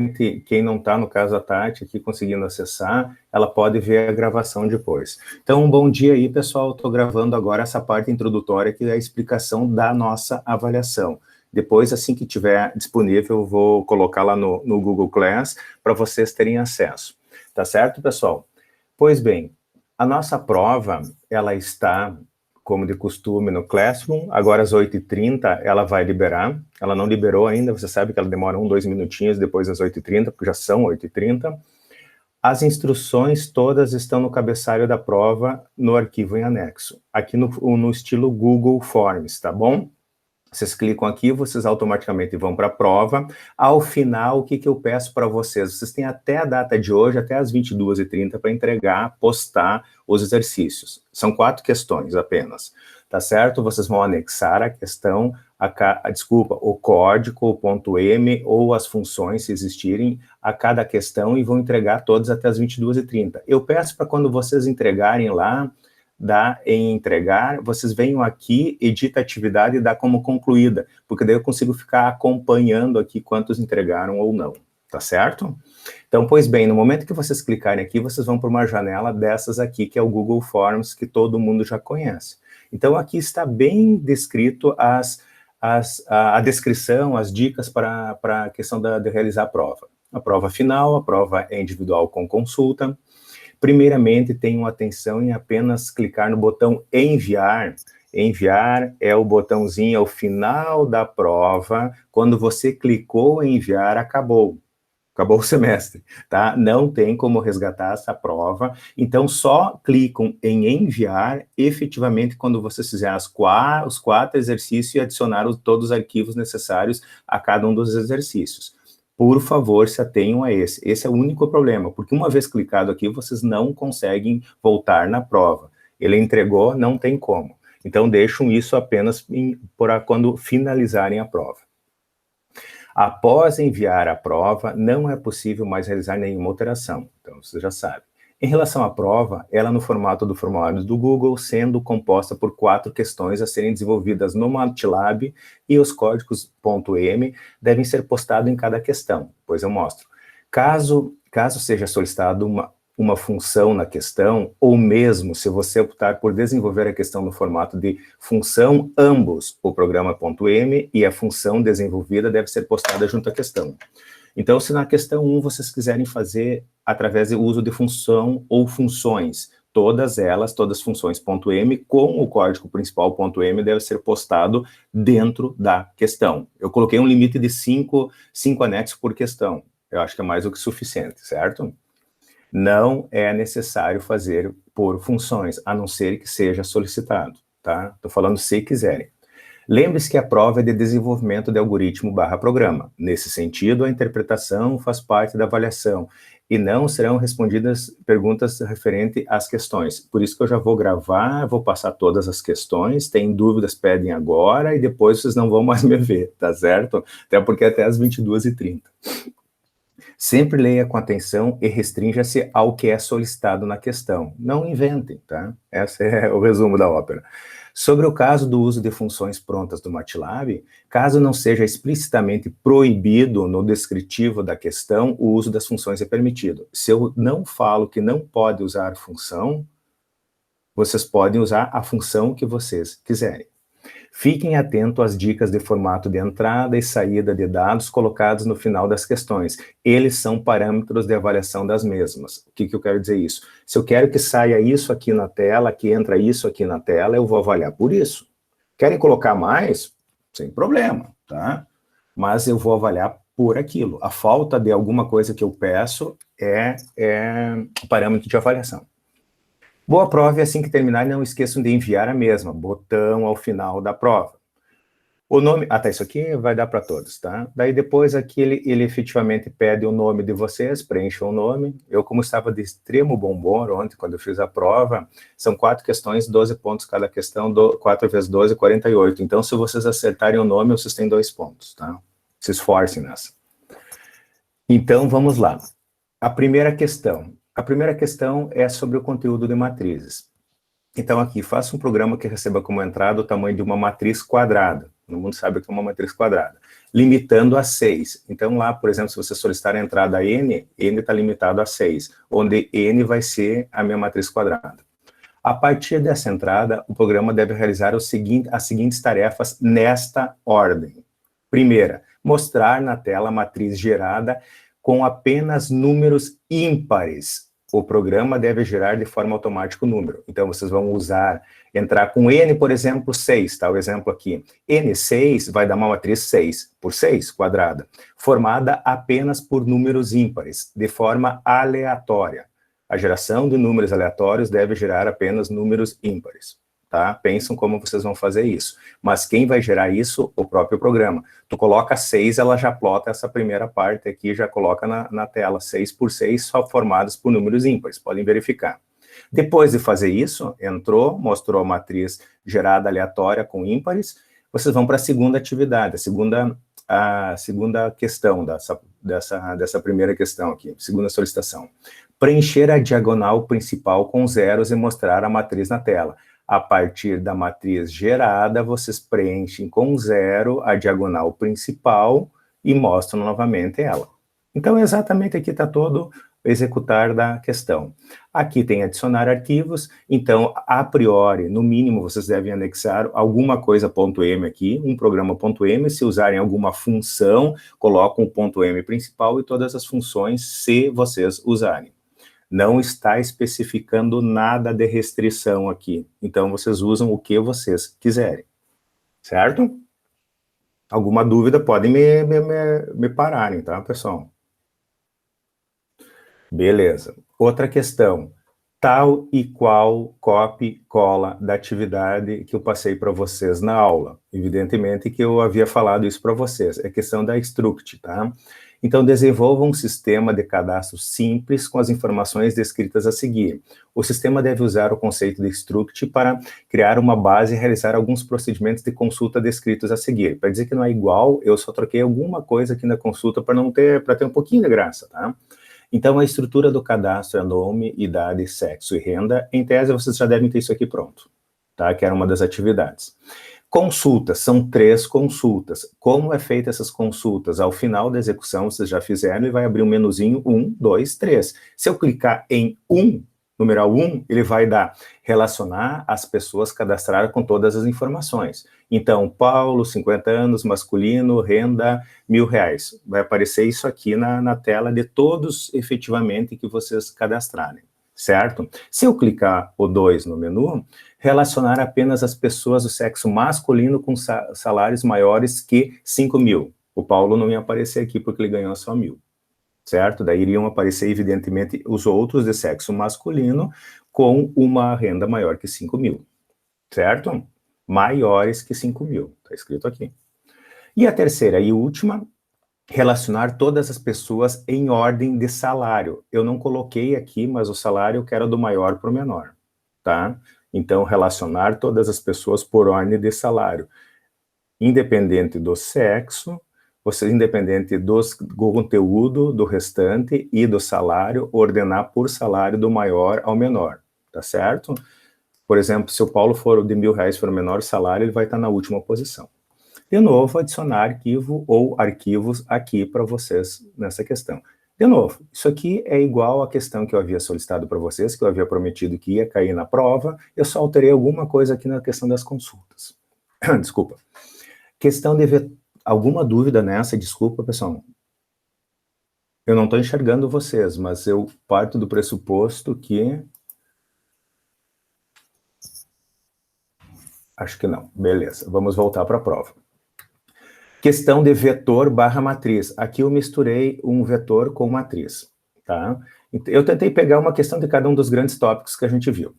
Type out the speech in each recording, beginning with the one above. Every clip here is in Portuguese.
quem não está, no caso a Tati, aqui conseguindo acessar, ela pode ver a gravação depois. Então, um bom dia aí, pessoal. Estou gravando agora essa parte introdutória, que é a explicação da nossa avaliação. Depois, assim que tiver disponível, eu vou colocar lá no Google Class para vocês terem acesso. Tá certo, pessoal? Pois bem, a nossa prova, ela está, como de costume, no Classroom. Agora, às 8h30, ela vai liberar. Ela não liberou ainda, você sabe que ela demora 2 minutinhos depois das 8h30, porque já são 8h30. As instruções todas estão no cabeçalho da prova, no arquivo em anexo, aqui no estilo Google Forms, tá bom? Vocês clicam aqui, vocês automaticamente vão para a prova. Ao final, o que eu peço para vocês? Vocês têm até a data de hoje, até as 22h30, para entregar, postar os exercícios. São 4 questões apenas, tá certo? Vocês vão anexar a questão, o código, o ponto M, ou as funções, se existirem, a cada questão, e vão entregar todas até as 22h30. Eu peço para quando vocês entregarem lá, em entregar, vocês venham aqui, edita a atividade e dá como concluída, porque daí eu consigo ficar acompanhando aqui quantos entregaram ou não, tá certo? Então, pois bem, no momento que vocês clicarem aqui, vocês vão para uma janela dessas aqui, que é o Google Forms, que todo mundo já conhece. Então, aqui está bem descrito a descrição, as dicas para a questão de realizar a prova. A prova final, a prova é individual com consulta. Primeiramente, tenham atenção em apenas clicar no botão enviar. Enviar é o botãozinho ao final da prova. Quando você clicou em enviar, acabou. Acabou o semestre, tá? Não tem como resgatar essa prova. Então, só clicam em enviar, efetivamente, quando você fizer os 4 exercícios e adicionar todos os arquivos necessários a cada um dos exercícios. Por favor, se atenham a esse. Esse é o único problema, porque uma vez clicado aqui, vocês não conseguem voltar na prova. Ele entregou, não tem como. Então, deixam isso apenas para quando finalizarem a prova. Após enviar a prova, não é possível mais realizar nenhuma alteração. Então, você já sabe. Em relação à prova, ela no formato do formulário do Google, sendo composta por 4 questões a serem desenvolvidas no MATLAB, e os códigos .m devem ser postados em cada questão, pois eu mostro. Caso seja solicitado uma função na questão, ou mesmo se você optar por desenvolver a questão no formato de função, ambos, o programa .m e a função desenvolvida deve ser postada junto à questão. Então, se na questão 1 vocês quiserem fazer através do uso de função ou funções, todas funções .m com o código principal .m deve ser postado dentro da questão. Eu coloquei um limite de 5 anexos por questão. Eu acho que é mais do que suficiente, certo? Não é necessário fazer por funções, a não ser que seja solicitado, tá? Estou falando se quiserem. Lembre-se que a prova é de desenvolvimento de algoritmo /programa. Nesse sentido, a interpretação faz parte da avaliação e não serão respondidas perguntas referentes às questões. Por isso que eu já vou gravar, vou passar todas as questões, tem dúvidas, pedem agora e depois vocês não vão mais me ver, tá certo? Até porque até às 22h30. Sempre leia com atenção e restrinja-se ao que é solicitado na questão. Não inventem, tá? Esse é o resumo da ópera. Sobre o caso do uso de funções prontas do MATLAB, caso não seja explicitamente proibido no descritivo da questão, o uso das funções é permitido. Se eu não falo que não pode usar função, vocês podem usar a função que vocês quiserem. Fiquem atentos às dicas de formato de entrada e saída de dados colocados no final das questões. Eles são parâmetros de avaliação das mesmas. O que eu quero dizer isso? Se eu quero que saia isso aqui na tela, que entra isso aqui na tela, eu vou avaliar por isso. Querem colocar mais? Sem problema, tá? Mas eu vou avaliar por aquilo. A falta de alguma coisa que eu peço é parâmetro de avaliação. Boa prova, e assim que terminar, não esqueçam de enviar a mesma, botão ao final da prova. O nome, tá, isso aqui vai dar para todos, tá? Daí depois aqui ele efetivamente pede o nome de vocês, preencham o nome. Eu, como estava de extremo bom humor ontem, quando eu fiz a prova, são 4 questões, 12 pontos cada questão, 4 vezes 12, 48. Então, se vocês acertarem o nome, vocês têm 2 pontos, tá? Se esforcem nessa. Então, vamos lá. A primeira questão é sobre o conteúdo de matrizes. Então, aqui, faça um programa que receba como entrada o tamanho de uma matriz quadrada. todo mundo sabe que é uma matriz quadrada, limitando a 6. Então lá, por exemplo, se você solicitar a entrada n está limitado a 6, onde n vai ser a minha matriz quadrada. A partir dessa entrada, o programa deve realizar as seguintes tarefas nesta ordem. Primeira, mostrar na tela a matriz gerada com apenas números ímpares. O programa deve gerar de forma automática o número. Então, vocês vão entrar com n, por exemplo, 6, tá? O exemplo aqui. N6 vai dar uma matriz 6 por 6 quadrada, formada apenas por números ímpares, de forma aleatória. A geração de números aleatórios deve gerar apenas números ímpares, tá? Pensam como vocês vão fazer isso. Mas quem vai gerar isso? O próprio programa. Tu coloca 6, ela já plota essa primeira parte aqui, já coloca na tela. 6 por 6, só formadas por números ímpares. Podem verificar. Depois de fazer isso, entrou, mostrou a matriz gerada aleatória com ímpares, vocês vão para a segunda atividade, a segunda questão dessa primeira questão aqui, segunda solicitação. Preencher a diagonal principal com zeros e mostrar a matriz na tela. A partir da matriz gerada, vocês preenchem com zero a diagonal principal e mostram novamente ela. Então, exatamente aqui está todo o executar da questão. Aqui tem adicionar arquivos, então, a priori, no mínimo, vocês devem anexar alguma coisa .m aqui, um programa .m, se usarem alguma função, colocam o .m principal e todas as funções, se vocês usarem. Não está especificando nada de restrição aqui. Então, vocês usam o que vocês quiserem. Certo? Alguma dúvida, podem me pararem, tá, pessoal? Beleza. Outra questão. Tal e qual copy cola da atividade que eu passei para vocês na aula. Evidentemente que eu havia falado isso para vocês. É questão da struct, tá? Então, desenvolva um sistema de cadastro simples com as informações descritas a seguir. O sistema deve usar o conceito de struct para criar uma base e realizar alguns procedimentos de consulta descritos a seguir. Para dizer que não é igual, eu só troquei alguma coisa aqui na consulta para ter um pouquinho de graça, tá? Então, a estrutura do cadastro é nome, idade, sexo e renda. Em tese, vocês já devem ter isso aqui pronto, tá? Que era uma das atividades. Consultas, são 3 consultas. Como é feita essas consultas? Ao final da execução, vocês já fizeram e vai abrir um menuzinho 1, 2, 3. Se eu clicar em 1, numeral 1, ele vai dar relacionar as pessoas cadastradas com todas as informações. Então, Paulo, 50 anos, masculino, renda, R$1.000. Vai aparecer isso aqui na tela de todos, efetivamente, que vocês cadastrarem, certo? Se eu clicar o 2 no menu, relacionar apenas as pessoas do sexo masculino com salários maiores que 5.000. O Paulo não ia aparecer aqui porque ele ganhou só 1.000. Certo? Daí iriam aparecer, evidentemente, os outros de sexo masculino com uma renda maior que 5.000, certo? Maiores que 5.000, está escrito aqui. E a terceira e última, relacionar todas as pessoas em ordem de salário. Eu não coloquei aqui, mas o salário eu quero do maior para o menor, tá? Então, relacionar todas as pessoas por ordem de salário, independente do sexo, independente do conteúdo do restante e do salário, ordenar por salário do maior ao menor, tá certo? Por exemplo, se o Paulo for de R$1.000 for o menor salário, ele vai estar na última posição. De novo, adicionar arquivo ou arquivos aqui para vocês nessa questão. De novo, isso aqui é igual à questão que eu havia solicitado para vocês, que eu havia prometido que ia cair na prova, eu só alterei alguma coisa aqui na questão das consultas. Desculpa. Questão de alguma dúvida nessa? Desculpa, pessoal. Eu não estou enxergando vocês, mas eu parto do pressuposto que... Acho que não. Beleza, vamos voltar para a prova. Questão de vetor barra matriz. Aqui eu misturei um vetor com matriz, tá? Eu tentei pegar uma questão de cada um dos grandes tópicos que a gente viu.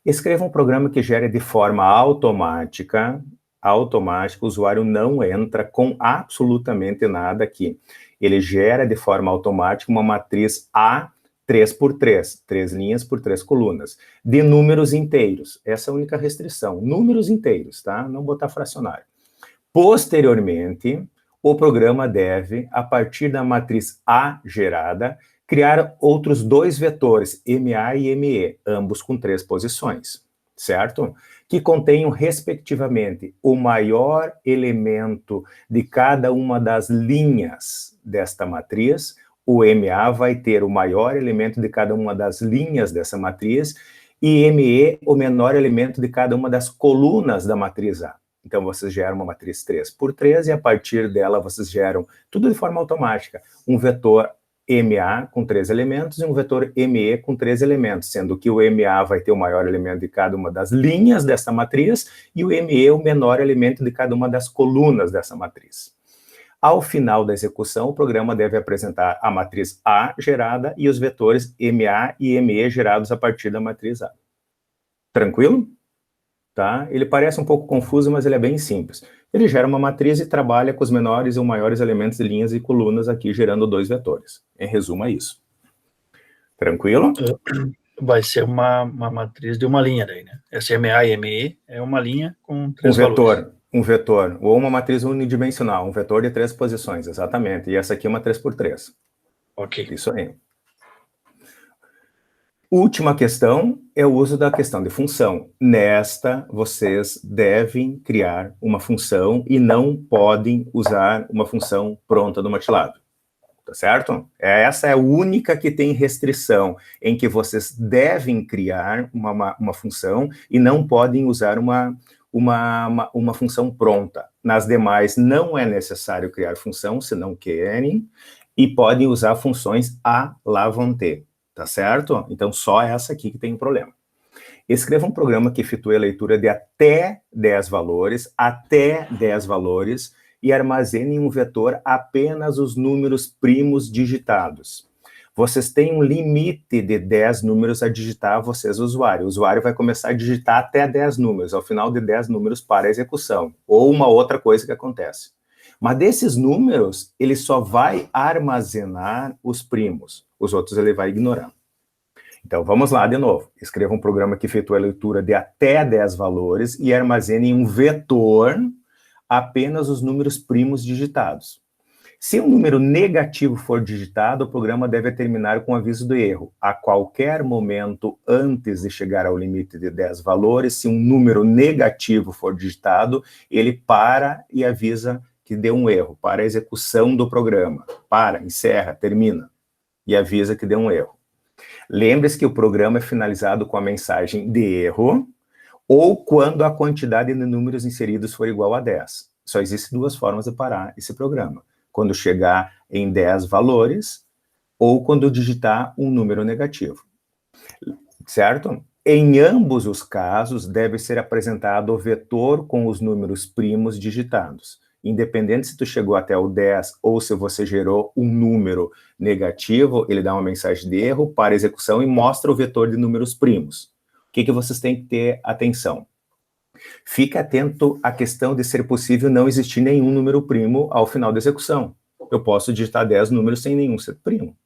Escreva um programa que gere de forma automática, o usuário não entra com absolutamente nada aqui. Ele gera de forma automática uma matriz A 3 por 3, 3 linhas por 3 colunas, de números inteiros. Essa é a única restrição, números inteiros, tá? Não botar fracionário. Posteriormente, o programa deve, a partir da matriz A gerada, criar outros 2 vetores, MA e ME, ambos com 3 posições, certo? que contenham, respectivamente, o maior elemento de cada uma das linhas desta matriz. O MA vai ter o maior elemento de cada uma das linhas dessa matriz, e ME o menor elemento de cada uma das colunas da matriz A. Então, vocês geram uma matriz 3 por 3, e a partir dela vocês geram, tudo de forma automática, um vetor MA com 3 elementos e um vetor ME com 3 elementos, sendo que o MA vai ter o maior elemento de cada uma das linhas dessa matriz e o ME o menor elemento de cada uma das colunas dessa matriz. Ao final da execução, o programa deve apresentar a matriz A gerada e os vetores MA e ME gerados a partir da matriz A. Tranquilo? Tá? Ele parece um pouco confuso, mas ele é bem simples. Ele gera uma matriz e trabalha com os menores ou maiores elementos de linhas e colunas aqui, gerando 2 vetores. Em resumo, é isso. Tranquilo? Vai ser uma matriz de uma linha daí, né? Essa MA e ME é uma linha com 3 valores. Um vetor, ou uma matriz unidimensional, um vetor de 3 posições, exatamente. E essa aqui é uma 3 por 3. Ok. Isso aí. Última questão é o uso da questão de função. Nesta, vocês devem criar uma função e não podem usar uma função pronta do MATLAB. Tá certo? Essa é a única que tem restrição, em que vocês devem criar uma função e não podem usar uma função pronta. Nas demais, não é necessário criar função, se não querem, e podem usar funções à la volonté. Tá certo? Então, só essa aqui que tem problema. Escreva um programa que efetue a leitura de até 10 valores, e armazene em um vetor apenas os números primos digitados. Vocês têm um limite de 10 números a digitar, vocês, usuário. O usuário vai começar a digitar até 10 números, ao final de 10 números para a execução, ou uma outra coisa que acontece. Mas desses números, ele só vai armazenar os primos. Os outros ele vai ignorar. Então, vamos lá de novo. Escreva um programa que efetue a leitura de até 10 valores e armazene em um vetor apenas os números primos digitados. Se um número negativo for digitado, o programa deve terminar com aviso do erro. A qualquer momento antes de chegar ao limite de 10 valores, se um número negativo for digitado, ele para e avisa que deu um erro, para a execução do programa. Para, encerra, termina. E avisa que deu um erro. Lembre-se que o programa é finalizado com a mensagem de erro ou quando a quantidade de números inseridos for igual a 10. Só existem 2 formas de parar esse programa. Quando chegar em 10 valores ou quando digitar um número negativo. Certo? Em ambos os casos, deve ser apresentado o vetor com os números primos digitados. Independente se tu chegou até o 10 ou se você gerou um número negativo, ele dá uma mensagem de erro para execução e mostra o vetor de números primos. O que vocês têm que ter atenção? Fique atento à questão de ser possível não existir nenhum número primo ao final da execução. Eu posso digitar 10 números sem nenhum ser primo.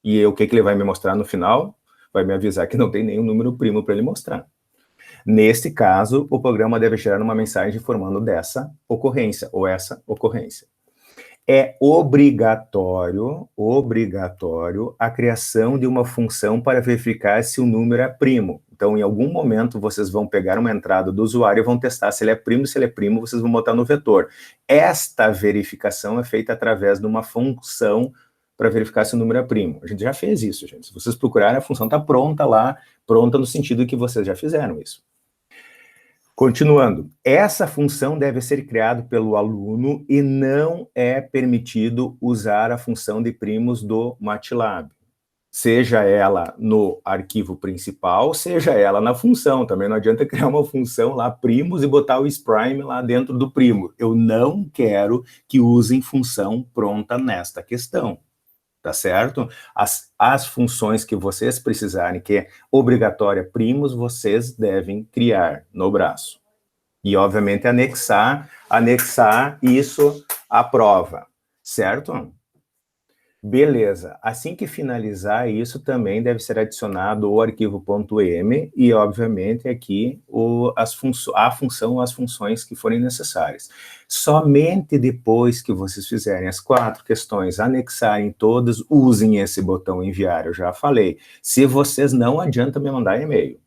E o que ele vai me mostrar no final? Vai me avisar que não tem nenhum número primo para ele mostrar. Neste caso, o programa deve gerar uma mensagem informando dessa ocorrência, ou essa ocorrência. É obrigatório a criação de uma função para verificar se o número é primo. Então, em algum momento, vocês vão pegar uma entrada do usuário e vão testar se ele é primo. Se ele é primo, vocês vão botar no vetor. Esta verificação é feita através de uma função para verificar se o número é primo. A gente já fez isso, gente. Se vocês procurarem, a função está pronta lá, pronta no sentido que vocês já fizeram isso. Continuando, essa função deve ser criada pelo aluno e não é permitido usar a função de primos do MATLAB. Seja ela no arquivo principal, seja ela na função. Também não adianta criar uma função lá, primos, e botar o isPrime lá dentro do primo. Eu não quero que usem função pronta nesta questão. Tá certo? As funções que vocês precisarem, que é obrigatória primos, vocês devem criar no braço. E, obviamente, anexar isso à prova, certo? Beleza. Assim que finalizar isso, também deve ser adicionado o arquivo .m e, obviamente, aqui a função ou as funções que forem necessárias. Somente depois que vocês fizerem as 4 questões, anexarem todas, usem esse botão enviar, eu já falei. Se vocês não, adianta me mandar e-mail,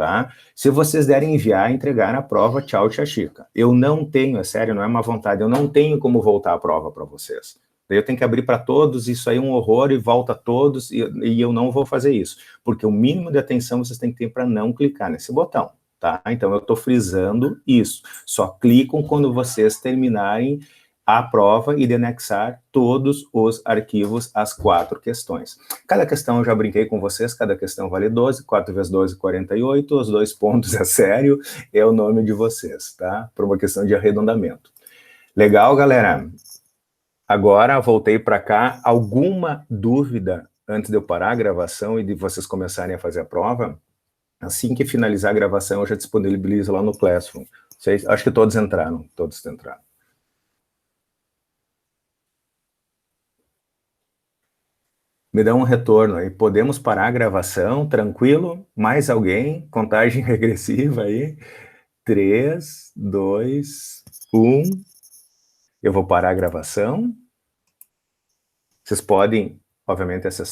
tá? Se vocês derem enviar, entregar a prova, tchau, tia Chica. Eu não tenho, é sério, não é uma vontade, eu não tenho como voltar a prova para vocês. Eu tenho que abrir para todos, isso aí é um horror, e volta a todos, e eu não vou fazer isso, porque o mínimo de atenção vocês têm que ter para não clicar nesse botão, tá? Então eu estou frisando isso, só clicam quando vocês terminarem a prova e de anexar todos os arquivos, as 4 questões. Cada questão eu já brinquei com vocês, cada questão vale 12, 4 vezes 12, 48, os 2 pontos é sério, é o nome de vocês, tá? Por uma questão de arredondamento. Legal, galera? Agora, voltei para cá, alguma dúvida antes de eu parar a gravação e de vocês começarem a fazer a prova? Assim que finalizar a gravação, eu já disponibilizo lá no Classroom. Vocês, acho que todos entraram. Me dá um retorno aí. Podemos parar a gravação, tranquilo? Mais alguém? Contagem regressiva aí. 3, 2, 1. Eu vou parar a gravação. Vocês podem, obviamente, acessar